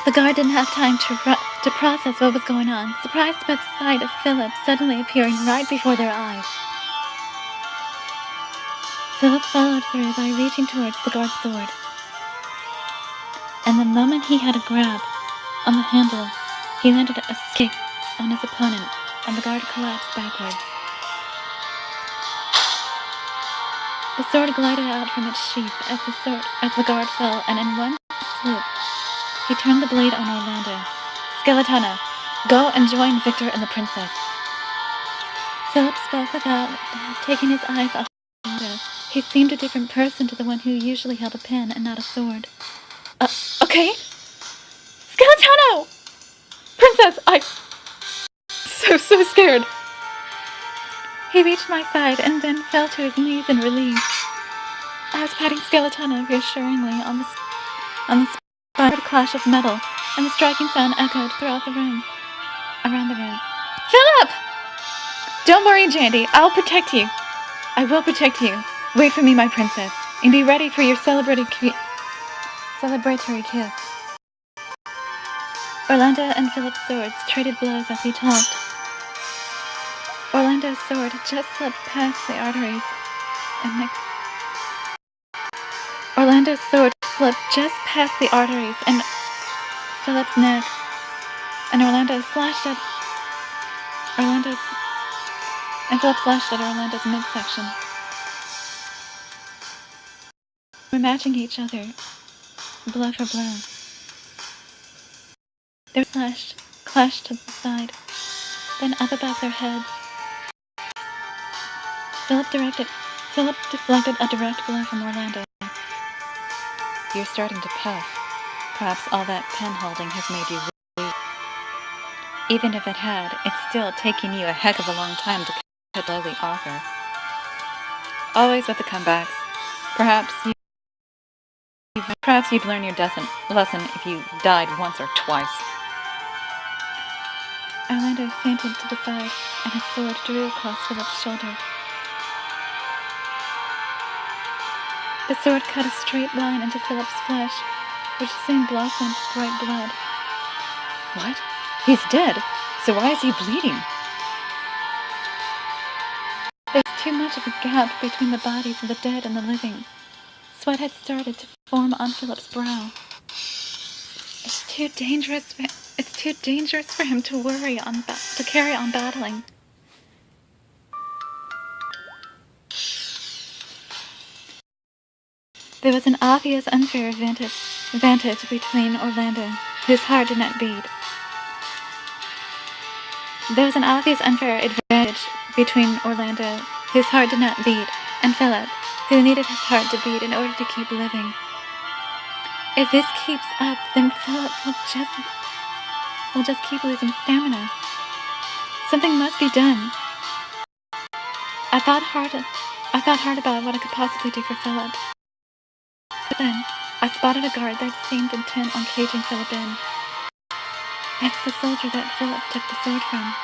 The guard didn't have time to process what was going on, surprised by the sight of Philip suddenly appearing right before their eyes. Philip followed through by reaching towards the guard's sword. And the moment he had a grab on the handle, he landed a kick on his opponent, and the guard collapsed backwards. The sword glided out from its sheath as the guard fell, and in one swoop, he turned the blade on Orlando. "Skeletana, go and join Victor and the princess." Philip spoke without taking his eyes off Orlando. He seemed a different person to the one who usually held a pen and not a sword. Okay? Skeletano! Princess, so scared. He reached my side and then fell to his knees in relief. I was patting Skeletana reassuringly on the spine clash of metal, and the striking sound echoed throughout the room. Around the room. "Philip! Don't worry, Jandy. I'll protect you. I will protect you. Wait for me, my princess, and be ready for your celebratory kiss." Orlando and Philip's swords traded blows as he talked. Orlando's sword just slipped past the arteries and Orlando's sword slipped just past the arteries and Philip's neck, and Philip slashed at Orlando's midsection. We're matching each other, blow for blow. They clashed to the side, then up above their heads. Philip deflected a direct blow from Orlando. "You're starting to puff. Perhaps all that pen-holding has made you weak. Even if it had, it's still taking you a heck of a long time to catch lowly Arthur. Always with the comebacks. Perhaps you'd learn your lesson if you died once or twice." Orlando fainted to the side, and his sword drew across Philip's shoulder. The sword cut a straight line into Philip's flesh, which soon blossomed bright blood. "What? He's dead. So why is he bleeding?" There's too much of a gap between the bodies of the dead and the living. Sweat had started to form on Philip's brow. It's too dangerous for him to carry on battling. There was an obvious unfair advantage between Orlando, whose heart did not beat. There was an obvious unfair advantage between Orlando, whose heart did not beat, and Philip, who needed his heart to beat in order to keep living. If this keeps up, then Philip will just keep losing stamina. Something must be done. I thought hard about what I could possibly do for Philip. But then, I spotted a guard that seemed intent on caging Philip in. That's the soldier that Philip took the sword from.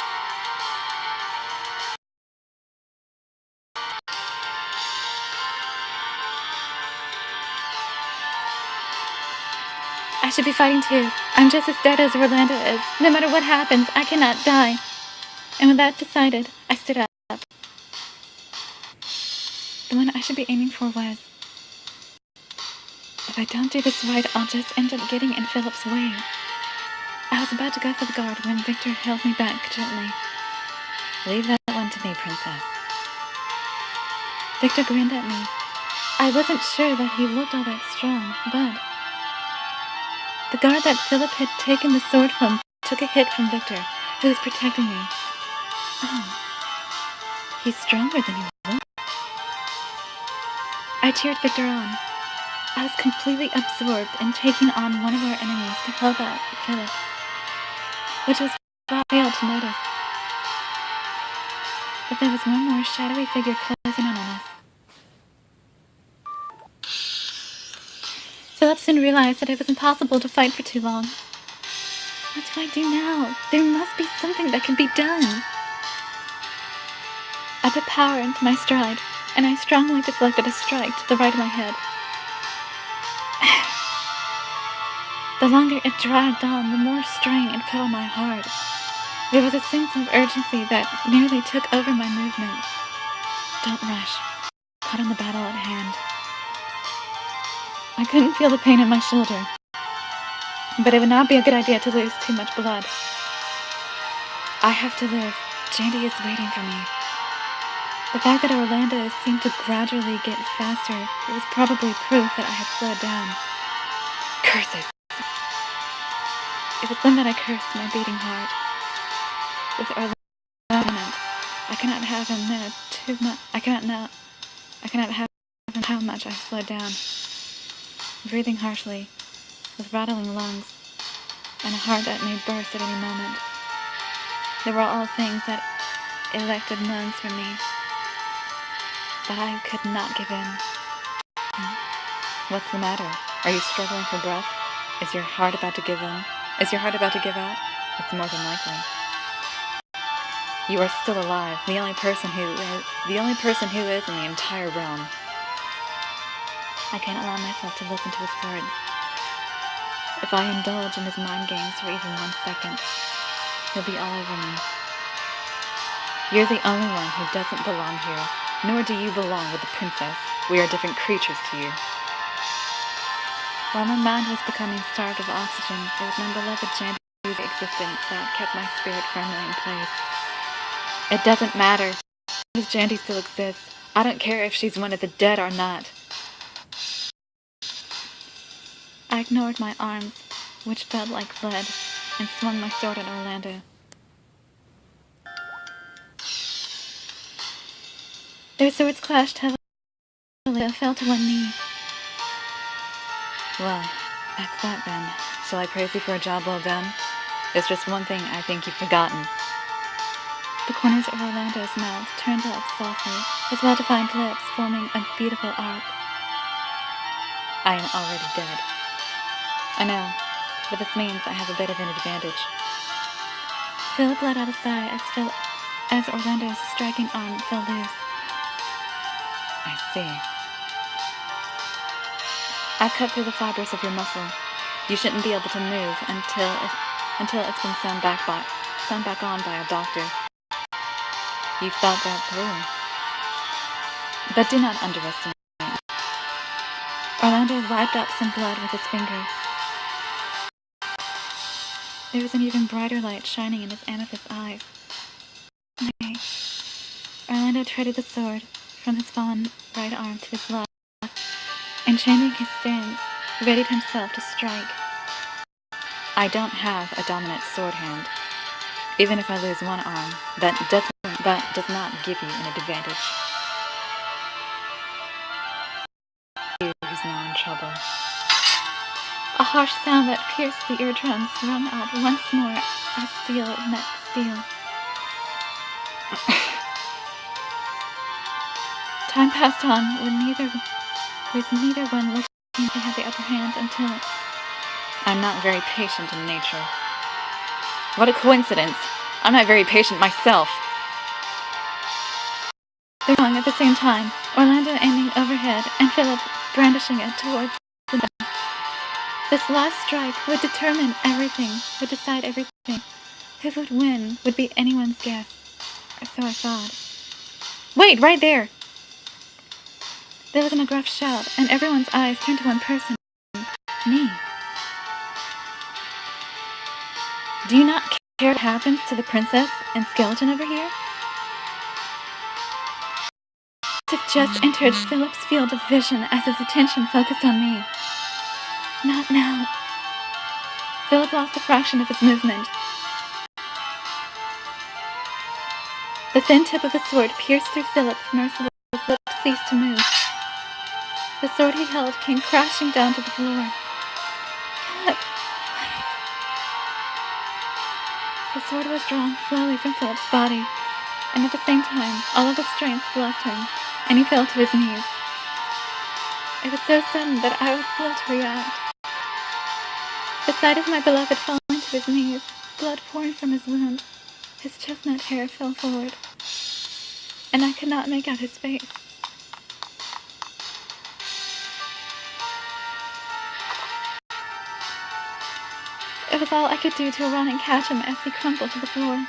I should be fighting too. I'm just as dead as Orlando is. No matter what happens, I cannot die. And with that decided, I stood up. The one I should be aiming for was, if I don't do this right, I'll just end up getting in Philip's way. I was about to go for the guard when Victor held me back gently. "Leave that one to me, princess." Victor grinned at me. I wasn't sure that he looked all that strong, but the guard that Philip had taken the sword from took a hit from Victor, who was protecting me. Oh, he's stronger than he looked. I cheered Victor on. I was completely absorbed in taking on one of our enemies to help out Philip, which was what I failed to notice. But there was one more shadowy figure closing in on us. Philip soon realized that it was impossible to fight for too long. What do I do now? There must be something that can be done. I put power into my stride, and I strongly deflected a strike to the right of my head. The longer it dragged on, the more strain it put on my heart. There was a sense of urgency that nearly took over my movements. Don't rush. Caught on the battle at hand. I couldn't feel the pain in my shoulder, but it would not be a good idea to lose too much blood. I have to live. Jandy is waiting for me. The fact that Orlando seemed to gradually get faster was probably proof that I had slowed down. Curses! It was then that I cursed my beating heart. With Orlando dominant, I cannot have him know too much. I cannot have him how much I've slowed down. Breathing harshly, with rattling lungs, and a heart that may burst at any moment. They were all things that elected moans from me. But I could not give in. What's the matter? Are you struggling for breath? Is your heart about to give in? Is your heart about to give out? It's more than likely. You are still alive, the only person who is in the entire realm. I can't allow myself to listen to his words. If I indulge in his mind games for even 1 second, he'll be all over me. You're the only one who doesn't belong here, nor do you belong with the princess. We are different creatures to you. While my mind was becoming starved of oxygen, it was my beloved Jandy's existence that kept my spirit firmly in place. It doesn't matter if Jandy still exists. I don't care if she's one of the dead or not. I ignored my arms, which felt like lead, and swung my sword at Orlando. Their swords clashed heavily. I fell to one knee. Well, that's that then. Shall I praise you for a job well done? There's just one thing I think you've forgotten. The corners of Orlando's mouth turned up softly, his well-defined lips forming a beautiful arc. I am already dead. I know, but this means I have a bit of an advantage. Philip let out a sigh as Orlando's striking arm fell loose. I see. I cut through the fibers of your muscle. You shouldn't be able to move until it's been sewn back on by a doctor. You've thought that through. But do not underestimate me. Orlando wiped up some blood with his finger. There was an even brighter light shining in his amethyst eyes. Nay. Orlando traded the sword from his fallen right arm to his left, and changing his stance, readied himself to strike. I don't have a dominant sword hand. Even if I lose one arm, that does not give you an advantage. You who's now in trouble. A harsh sound that pierced the eardrums rung out once more as steel met steel. Time passed on with neither one looking to have the upper hand until... I'm not very patient in nature. What a coincidence! I'm not very patient myself. They're going at the same time, Orlando aiming overhead and Philip brandishing it towards them. This last strike would determine everything, would decide everything. Who would win would be anyone's guess, or so I thought. Wait, right there! There was a gruff shout, and everyone's eyes turned to one person. Me. Do you not care what happens to the princess and skeleton over here? Have just entered Philip's field of vision as his attention focused on me. Not now. Philip lost a fraction of his movement. The thin tip of the sword pierced through Philip's merciless lips ceased to move. The sword he held came crashing down to the floor. Philip, wait. The sword was drawn slowly from Philip's body, and at the same time, all of his strength left him, and he fell to his knees. It was so sudden that I was slow to react. The sight of my beloved falling to his knees, blood pouring from his wound, his chestnut hair fell forward, and I could not make out his face. It was all I could do to run and catch him as he crumpled to the floor.